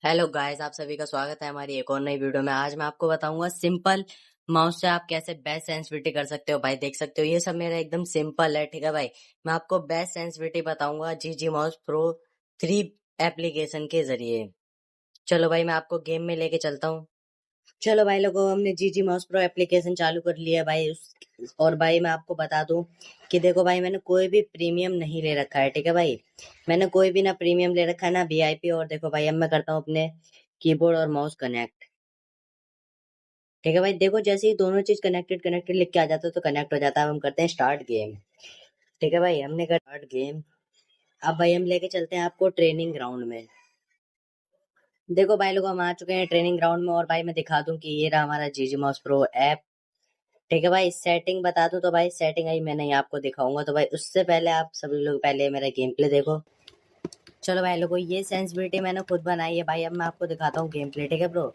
Hello guys, आप सभी का स्वागत है हमारी एक और नई वीडियो में। आज मैं आपको बताऊंगा सिंपल माउस से आप कैसे बेस्ट सेंसिटिविटी कर सकते हो। भाई देख सकते हो ये सब मेरा एकदम सिंपल है, ठीक है भाई। मैं आपको बेस्ट सेंसिटिविटी बताऊंगा जीजी माउस प्रो 3 एप्लीकेशन के जरिए। चलो भाई मैं आपको गेम में लेके चलता हूँ। चलो भाई लोगों, हमने जीजी माउस प्रो एप्लीकेशन चालू कर लिया भाई। और भाई मैं आपको बता दूं कि देखो भाई, मैंने कोई भी प्रीमियम नहीं ले रखा है, ठीक है भाई। मैंने कोई भी ना प्रीमियम ले रखा है ना वीआईपी। और देखो भाई, अब मैं करता हूँ अपने कीबोर्ड और माउस कनेक्ट। ठीक है भाई, देखो जैसे ही दोनों चीज कनेक्टेड कनेक्टेड लिख के आ जाता है तो कनेक्ट हो जाता है। अब हम करते हैं स्टार्ट गेम। ठीक है भाई, हमने कर स्टार्ट गेम। अब भाई हम लेके चलते हैं आपको ट्रेनिंग ग्राउंड में। देखो भाई लोग, हम आ चुके हैं ट्रेनिंग ग्राउंड में। और भाई मैं दिखा दूं कि ये रहा हमारा जीजी माउस प्रो ऐप। ठीक है भाई, सेटिंग बता दूं तो भाई सेटिंग आई मैंने यहाँ आपको दिखाऊंगा। तो भाई उससे पहले आप सभी लोग पहले मेरा गेम प्ले देखो। चलो भाई लोगों, ये सेंसिटिविटी मैंने खुद बनाई है भाई। अब मैं आपको दिखाता हूँ गेम प्ले, ठीक है ब्रो।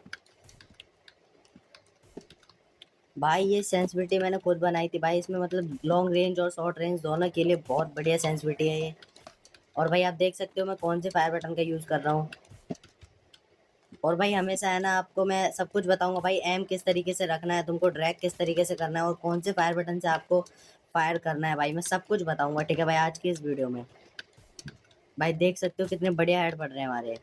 भाई ये सेंसिटिविटी मैंने खुद बनाई थी भाई। इसमें मतलब लॉन्ग रेंज और शॉर्ट रेंज दोनों के लिए बहुत बढ़िया सेंसिटिविटी है ये। और भाई आप देख सकते हो मैं कौन से फायर बटन का यूज कर रहा हूँ। और भाई हमेशा है ना, आपको मैं सब कुछ बताऊंगा भाई। एम किस तरीके से रखना है, तुमको ड्रैग किस तरीके से करना है, और कौन से फायर बटन से आपको फायर करना है भाई, मैं सब कुछ बताऊंगा। ठीक है भाई, आज की इस वीडियो में भाई देख सकते हो कितने बढ़िया हेड पड़ रहे हैं हमारे।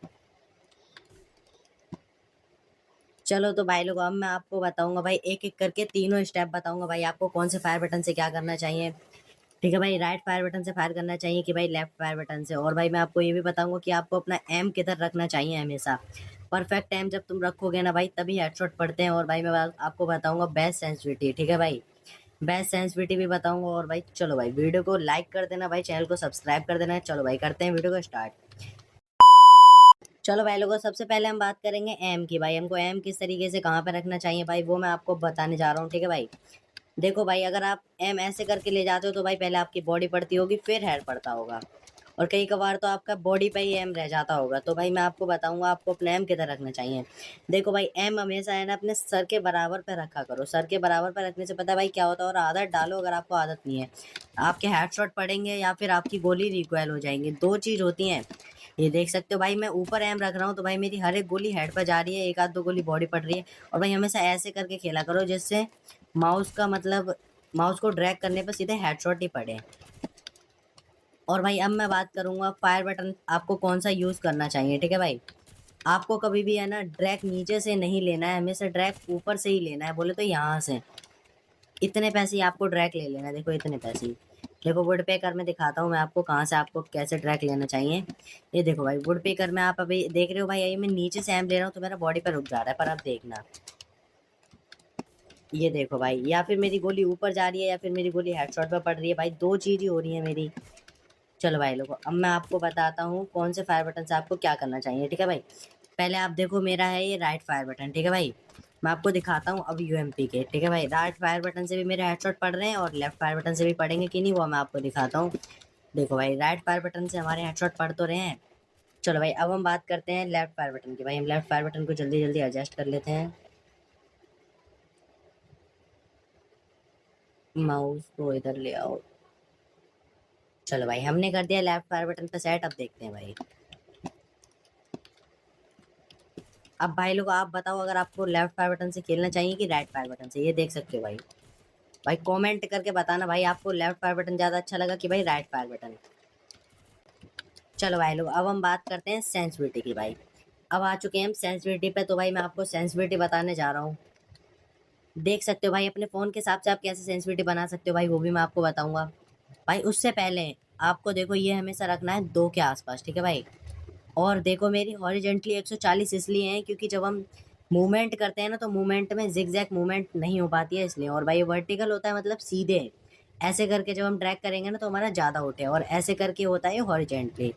चलो तो भाई लोग, अब मैं आपको बताऊंगा भाई एक एक करके तीनों स्टेप बताऊंगा भाई आपको कौन से फायर बटन से क्या करना चाहिए। ठीक है भाई, राइट फायर बटन से फायर करना चाहिए कि भाई लेफ्ट फायर बटन से। और भाई मैं आपको ये भी बताऊंगा कि आपको अपना एम किधर रखना चाहिए हमेशा। परफेक्ट एम जब तुम रखोगे ना भाई, तभी हेडशॉट पड़ते हैं। और भाई मैं आपको बताऊंगा बेस्ट सेंसिटिविटी, ठीक है भाई। बेस्ट सेंसिटिविटी भी बताऊंगा। और भाई चलो भाई, वीडियो को लाइक कर देना भाई, चैनल को सब्सक्राइब कर देना। चलो भाई करते हैं वीडियो को स्टार्ट। चलो भाई लोगों, सबसे पहले हम बात करेंगे एम की। भाई हमको एम किस तरीके से कहाँ पे रखना चाहिए भाई, वो मैं आपको बताने जा रहा हूँ। ठीक है भाई, देखो भाई, अगर आप एम ऐसे करके ले जाते हो तो भाई पहले आपकी बॉडी पड़ती होगी, फिर हेड पड़ता होगा। और कई कबार तो आपका बॉडी पे ही एम रह जाता होगा। तो भाई मैं आपको बताऊंगा आपको अपने एम किधर रखना चाहिए। देखो भाई, एम हमेशा है ना अपने सर के बराबर पे रखा करो। सर के बराबर पे रखने से पता है भाई क्या होता है। और आदत डालो, अगर आपको आदत नहीं है, आपके हेडशॉट पड़ेंगे या फिर आपकी गोली रिकॉयल हो जाएंगी, दो चीज होती हैं। ये देख सकते हो भाई, मैं ऊपर एम रख रहा हूँ तो भाई मेरी हर एक गोली हेड पर जा रही है, एक आध दो गोली बॉडी पड़ रही है। और भाई हमेशा ऐसे करके खेला करो जिससे माउस का मतलब माउस को ड्रैग करने पर सीधे हेडशॉट ही पड़े। और भाई अब मैं बात करूंगा फायर बटन आपको कौन सा यूज करना चाहिए। ठीक है भाई, आपको कभी भी है ना ड्रैग नीचे से नहीं लेना है, हमेशा ड्रैग ऊपर से ही लेना है। बोले तो यहाँ से इतने पैसे ही आपको ड्रैग ले लेना है। देखो इतने पैसे ही। देखो वुड पेकर में दिखाता हूँ मैं आपको कहाँ से आपको कैसे ड्रैग लेना चाहिए। ये देखो भाई, वुड पेकर में आप अभी देख रहे हो भाई, ये मैं नीचे से एम ले रहा हूँ तो मेरा बॉडी पर रुक जा रहा है, पर आप देखना। ये देखो भाई, या फिर मेरी गोली ऊपर जा रही है या फिर मेरी गोली हेडशॉट पे पड़ रही है भाई, दो चीज ही हो रही है मेरी। चलो भाई लोगों, अब मैं आपको बताता हूँ कौन से फायर बटन से आपको क्या करना चाहिए। ठीक है भाई, पहले आप देखो मेरा है ये राइट फायर बटन। ठीक है भाई, मैं आपको दिखाता हूँ अब यूएमपी के। ठीक है भाई, राइट फायर बटन से भी मेरे हेडशॉट पड़ रहे हैं और लेफ्ट फायर बटन से भी पड़ेंगे कि नहीं, वो मैं आपको दिखाता हूँ। देखो भाई, राइट फायर बटन से हमारे हेडशॉट पड़ तो रहे हैं। चलो भाई, अब हम बात करते हैं लेफ्ट फायर बटन की। भाई हम लेफ्ट फायर बटन को जल्दी जल्दी एडजस्ट कर लेते हैं। माउस को इधर ले आओ। चलो भाई, हमने कर दिया लेफ्ट फायर बटन पे सेट। अब देखते हैं भाई। अब भाई लोग आप बताओ, अगर आपको लेफ्ट फायर बटन से खेलना चाहिए कि राइट फायर बटन से, ये देख सकते हो भाई। भाई कमेंट करके बताना भाई, आपको लेफ्ट फायर बटन ज़्यादा अच्छा लगा कि भाई राइट फायर बटन। चलो भाई लोग, अब हम बात करते हैं सेंसिटिविटी की। भाई अब आ चुके हैं हम सेंसिटिविटी पे। तो भाई मैं आपको सेंसिटिविटी बताने जा रहा हूँ। देख सकते हो भाई, अपने फ़ोन के हिसाब से आप कैसे सेंसिटिविटी बना सकते हो भाई, वो भी मैं आपको बताऊंगा। भाई उससे पहले आपको देखो ये हमेशा रखना है 2 के आसपास। ठीक है भाई, और देखो मेरी हॉरिजेंटली 140 इसलिए है क्योंकि जब हम मूवमेंट करते हैं ना तो मूवमेंट में जिग जैग मूवमेंट नहीं हो पाती है, इसलिए। और भाई वर्टिकल होता है मतलब सीधे। ऐसे करके जब हम ड्रैग करेंगे ना तो हमारा ज़्यादा होता है, और ऐसे करके होता है हॉरिजेंटली।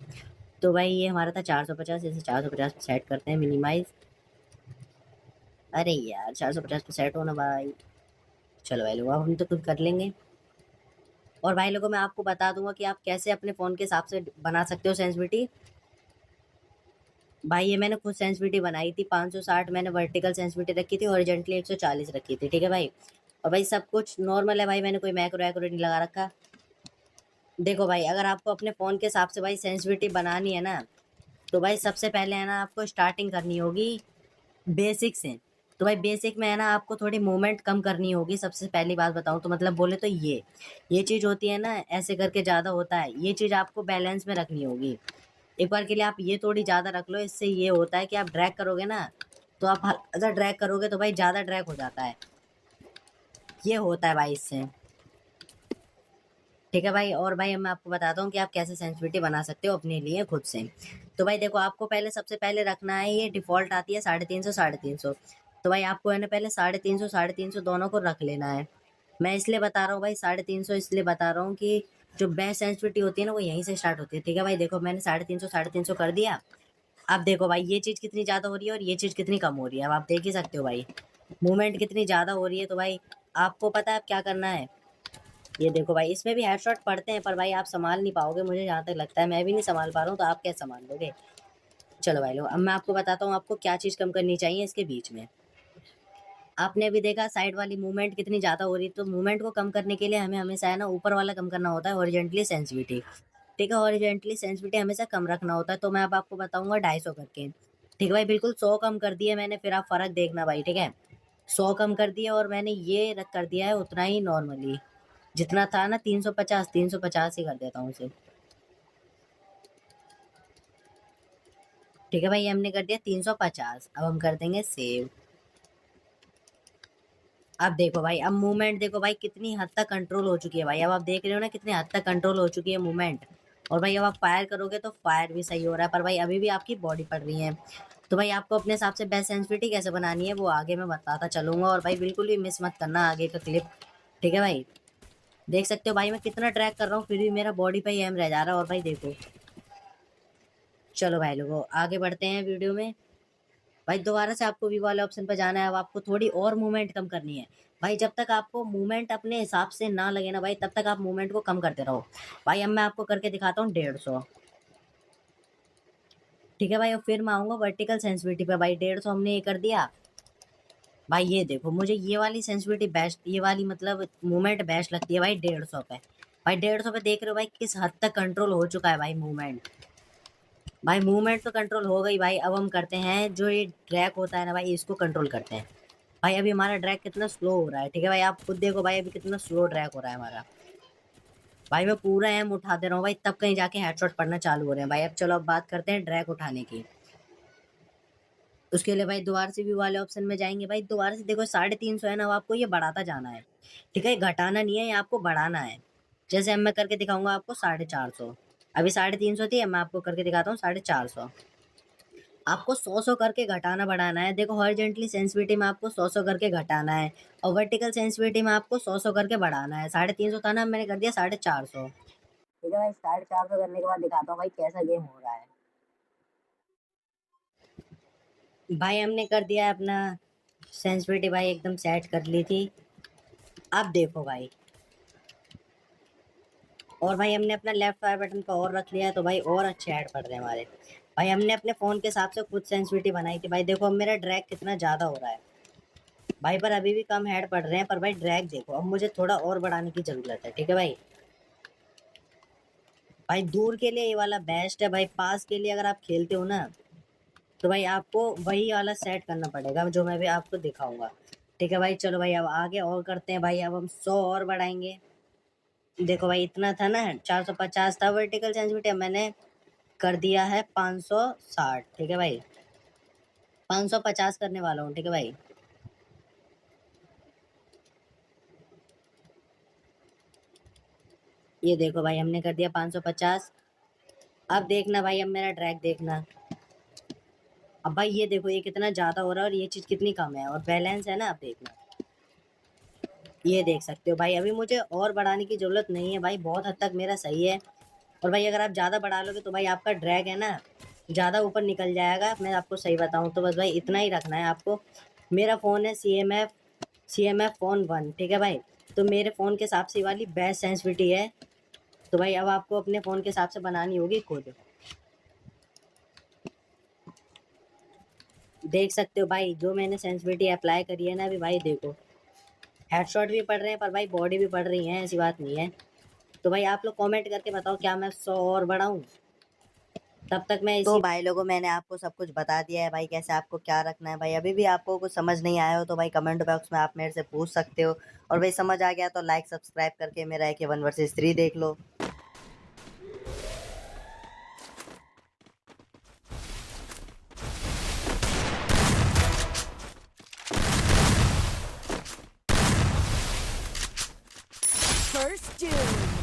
तो भाई ये हमारा था 450, इसे 450 पे सेट करते हैं मिनिमाइज। अरे यार 450 पे सेट होना भाई। चलो भाई लोग, अब हम तो खुद कर लेंगे। और भाई लोगों, मैं आपको बता दूंगा कि आप कैसे अपने फ़ोन के हिसाब से बना सकते हो सेंसिटिविटी। भाई ये मैंने खुद सेंसिटिविटी बनाई थी 560 मैंने वर्टिकल सेंसिटिविटी रखी थी, हॉरिजॉन्टली 140 रखी थी। ठीक है भाई, और भाई सब कुछ नॉर्मल है भाई, मैंने कोई मैक्रो वैक्रो नहीं लगा रखा। देखो भाई, अगर आपको अपने फ़ोन के हिसाब से भाई सेंसिटिविटी बनानी है ना, तो भाई सबसे पहले है ना आपको स्टार्टिंग करनी होगी बेसिक से। तो भाई बेसिक में है ना आपको थोड़ी मूवमेंट कम करनी होगी। सबसे पहली बात बताऊं तो मतलब बोले तो ये चीज होती है ना, ऐसे करके ज्यादा होता है, ये चीज आपको बैलेंस में रखनी होगी। एक बार के लिए आप ये थोड़ी ज्यादा रख लो। इससे ये होता है कि आप ड्रैग करोगे ना, तो आप हल्का सा ड्रैग करोगे तो भाई ज्यादा ड्रैग हो जाता है। ये होता है भाई इससे। ठीक है भाई। और भाई मैं आपको बताता हूँ कि आप कैसे सेंसिटिविटी बना सकते हो अपने लिए खुद से। तो भाई देखो, आपको पहले सबसे पहले रखना है, ये डिफॉल्ट आती है 350 350। तो भाई आपको है ना पहले 350 दोनों को रख लेना है। मैं इसलिए बता रहा हूँ भाई 350, इसलिए बता रहा हूँ कि जो बेस्ट सेंसिटिविटी होती है ना वो यहीं से स्टार्ट होती है। ठीक है भाई, देखो मैंने 350 कर दिया। अब देखो भाई ये चीज कितनी ज्यादा हो रही है और ये चीज कितनी कम हो रही है, अब आप देख ही सकते हो भाई मूवमेंट कितनी ज्यादा हो रही है। तो भाई आपको पता है आप क्या करना है। ये देखो भाई, इसमें भी हेडशॉट पड़ते हैं पर भाई आप संभाल नहीं पाओगे, मुझे जहाँ तक लगता है। मैं भी नहीं संभाल पा रहा हूँ, तो आप कैसे संभाल लोगे। चलो भाई लोग, अब मैं आपको बताता हूँ आपको क्या चीज़ कम करनी चाहिए इसके बीच में। आपने अभी देखा साइड वाली मूवमेंट कितनी ज़्यादा हो रही है, तो मूवमेंट को कम करने के लिए हमें हमेशा है ना ऊपर वाला कम करना होता है, हॉरिजेंटली सेंसिटिविटी। ठीक है, हॉरिजेंटली सेंसिटिविटी हमेशा कम रखना होता है। तो मैं अब आपको बताऊंगा 250 करके। ठीक है भाई, बिल्कुल 100 कम कर दिया मैंने, फिर आप फर्क देखना भाई। ठीक है, 100 कम कर दिया और मैंने ये रख कर दिया है उतना ही नॉर्मली, जितना था ना 350, 350 ही कर देता हूँ उसे। ठीक है भाई, हमने कर दिया 350। अब हम कर देंगे सेव। अब देखो भाई, अब मूवमेंट देखो भाई कितनी हद तक कंट्रोल हो चुकी है भाई। अब आप देख रहे हो ना कितनी हद तक कंट्रोल हो चुकी है मूवमेंट। और भाई अब आप फायर करोगे तो फायर भी सही हो रहा है, पर भाई अभी भी आपकी बॉडी पड़ रही है। तो भाई आपको अपने हिसाब से बेस्ट सेंसिटिविटी कैसे बनानी है वो आगे मैं बताता चलूंगा। और भाई बिल्कुल भी मिस मत करना आगे का क्लिप। ठीक है भाई, देख सकते हो भाई मैं कितना ट्रैक कर रहा हूँ, फिर भी मेरा बॉडी पे ही एम रह जा रहा है। और भाई देखो, चलो भाई लोगों आगे बढ़ते हैं वीडियो में। भाई दोबारा से आपको व्यू वाले ऑप्शन पर जाना है। अब आपको थोड़ी और मूवमेंट कम करनी है। भाई जब तक आपको मूवमेंट अपने हिसाब से ना लगे ना भाई, तब तक आप मूवमेंट को कम करते रहो। भाई अब मैं आपको करके दिखाता हूँ 150। ठीक है भाई, और फिर मैं आऊंगा वर्टिकल सेंसिटिविटी पे। भाई 150 हमने ये कर दिया। भाई ये देखो, मुझे ये वाली सेंसिटिविटी बेस्ट, ये वाली मतलब मूवमेंट बेस्ट लगती है भाई 150 पे। भाई 150 पे देख रहे हो भाई किस हद तक कंट्रोल हो चुका है भाई मूवमेंट। भाई मूवमेंट तो कंट्रोल हो गई भाई। अब हम करते हैं जो ये ड्रैग होता है ना भाई, इसको कंट्रोल करते हैं। भाई अभी हमारा ड्रैग कितना स्लो हो रहा है। ठीक है भाई, आप खुद देखो भाई अभी कितना स्लो ड्रैग हो रहा है हमारा। भाई मैं पूरा एम उठा दे रहा हूँ भाई, तब कहीं जाके हेडशॉट पड़ना चालू हो रहे हैं भाई। अब चलो अब बात करते हैं ड्रैग उठाने की। उसके लिए भाई दोबारा से व्यू वाले ऑप्शन में जाएंगे। भाई दोबारा से देखो 350 है ना, अब आपको ये बढ़ाता जाना है। ठीक है, घटाना नहीं है, ये आपको बढ़ाना है। जैसे अब मैं करके दिखाऊंगा आपको 450। अभी 350 थी, अब मैं आपको करके दिखाता हूँ 450। आपको 100 करके घटाना बढ़ाना है। देखो हॉरिजॉन्टली सेंसिटिविटी में आपको 100 करके घटाना है, और वर्टिकल सेंसिटिविटी में आपको 100 करके बढ़ाना है। 350 था ना, मैंने कर दिया 450। ठीक है भाई, 450 करने के बाद दिखाता हूँ भाई कैसा गेम हो रहा है। भाई हमने कर दिया है अपना सेंसिटिविटी भाई, एकदम सेट कर ली थी। अब देखो भाई, और भाई हमने अपना लेफ्ट फायर बटन पर और रख लिया है, तो भाई और अच्छे ऐड पड़ रहे हैं हमारे। भाई हमने अपने फ़ोन के हिसाब से खुद सेंसिटिविटी बनाई थी। भाई देखो अब मेरा ड्रैग कितना ज़्यादा हो रहा है भाई, पर अभी भी कम हेड पड़ रहे हैं। पर भाई ड्रैग देखो, अब मुझे थोड़ा और बढ़ाने की ज़रूरत है। ठीक है भाई, भाई दूर के लिए ये वाला बेस्ट है भाई। पास के लिए अगर आप खेलते हो ना, तो भाई आपको वही वाला सेट करना पड़ेगा जो मैं भी आपको दिखाऊंगा। ठीक है भाई, चलो भाई अब आगे और करते हैं। भाई अब हम 100 और बढ़ाएंगे। देखो भाई इतना था ना, 450 था वर्टिकल सेंसिटिविटी, मैंने कर दिया है 560। ठीक है भाई, 550 करने वाला हूँ। ठीक है भाई, ये देखो भाई हमने कर दिया 550। अब देखना भाई, अब मेरा ट्रैक देखना। अब भाई ये देखो, ये कितना ज़्यादा हो रहा है और ये चीज़ कितनी कम है, और बैलेंस है ना, आप देखना। ये देख सकते हो भाई, अभी मुझे और बढ़ाने की ज़रूरत नहीं है भाई, बहुत हद तक मेरा सही है। और भाई अगर आप ज़्यादा बढ़ा लोगे तो भाई आपका ड्रैग है ना ज़्यादा ऊपर निकल जाएगा। मैं आपको सही बताऊँ तो बस भाई इतना ही रखना है आपको। मेरा फ़ोन है सी एम एफ फ़ोन 1। ठीक है भाई, तो मेरे फ़ोन के हिसाब से ये वाली बेस्ट सेंसिटिविटी है। तो भाई अब आपको अपने फ़ोन के हिसाब से बनानी होगी खुद। देख सकते हो भाई जो मैंने सेंसिटिविटी अप्लाई करी है ना अभी, भाई देखो हेडशॉट भी पड़ रहे हैं, पर भाई बॉडी भी पड़ रही है, ऐसी बात नहीं है। तो भाई आप लोग कमेंट करके बताओ क्या मैं 100 और बढ़ाऊं। तब तक मैं तो भाई लोगों मैंने आपको सब कुछ बता दिया है भाई, कैसे आपको क्या रखना है भाई। अभी भी आपको कुछ समझ नहीं आया हो तो भाई कमेंट बॉक्स में आप मेरे से पूछ सकते हो, और भाई समझ आ गया तो लाइक सब्सक्राइब करके मेरा AK1 वर्सेस 3 देख लो। First Doom.